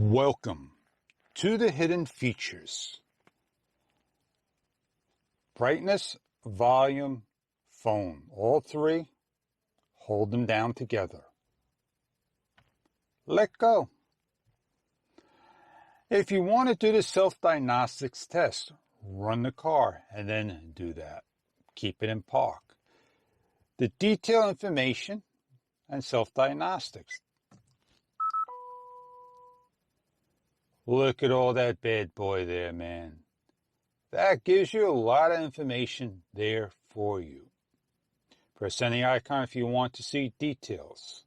Welcome to the hidden features. Brightness, volume, phone. All three, hold them down together. Let go. If you want to do the self-diagnostics test, run the car and then do that. Keep it in park. The detailed information and self-diagnostics. Look at all that bad boy there, man. That gives you a lot of information there for you. Press any icon if you want to see details.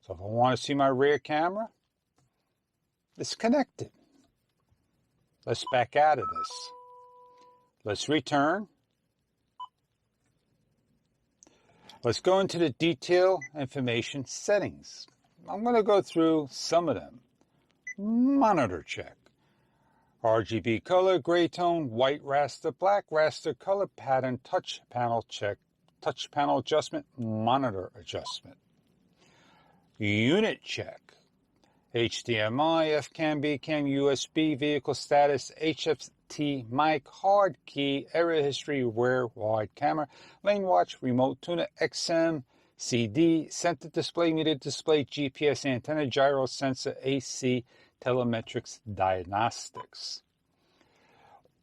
So if I want to see my rear camera, it's connected. Let's back out of this. Let's return. Let's go into the detail information settings. I'm going to go through some of them. Monitor check. RGB color, gray tone, white raster, black raster, color pattern, touch panel check, touch panel adjustment, monitor adjustment. Unit check. HDMI, FCAM, BCAM, USB, vehicle status, HFT, mic, hard key, error history, rear wide camera, lane watch, remote tuner, XM, CD, center display, meter display, GPS antenna, gyro sensor, AC, telemetrics, diagnostics.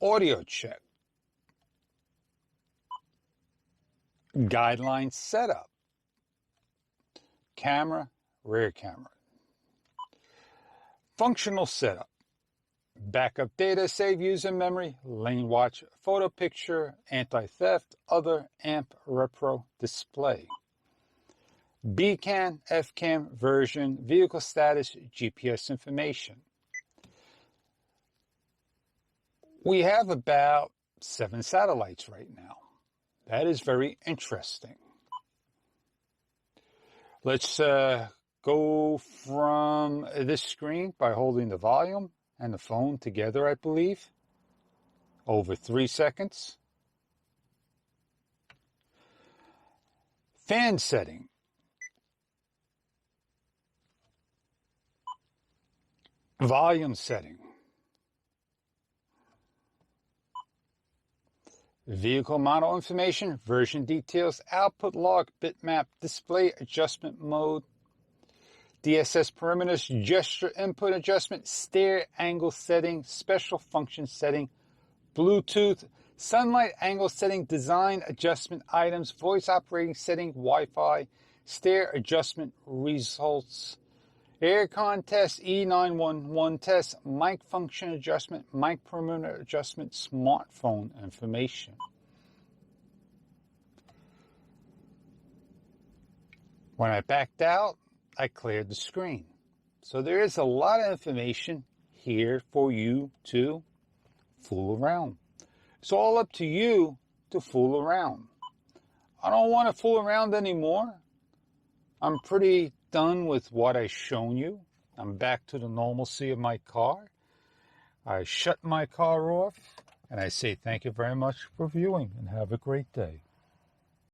Audio check. Guideline setup. Camera, rear camera. Functional setup. Backup data, save user memory, lane watch, photo picture, anti-theft, other, amp, repro, display. BCAM, FCAM version, vehicle status, GPS information. We have about 7 satellites right now. That is very interesting. Let's go from this screen by holding the volume and the phone together, I believe, over 3 seconds. Fan setting. Volume setting. Vehicle model information, version details, output log, bitmap, display adjustment mode, DSS parameters, gesture input adjustment, stare angle setting, special function setting, Bluetooth, sunlight angle setting, design adjustment items, voice operating setting, Wi-Fi, stare adjustment results, aircon test, E911 test, mic function adjustment, mic parameter adjustment, smartphone information. When I backed out, I cleared the screen. So there is a lot of information here for you to fool around. It's all up to you to fool around. I don't want to fool around anymore. I'm pretty done with what I've shown you. I'm back to the normalcy of my car. I shut my car off and I say thank you very much for viewing and have a great day.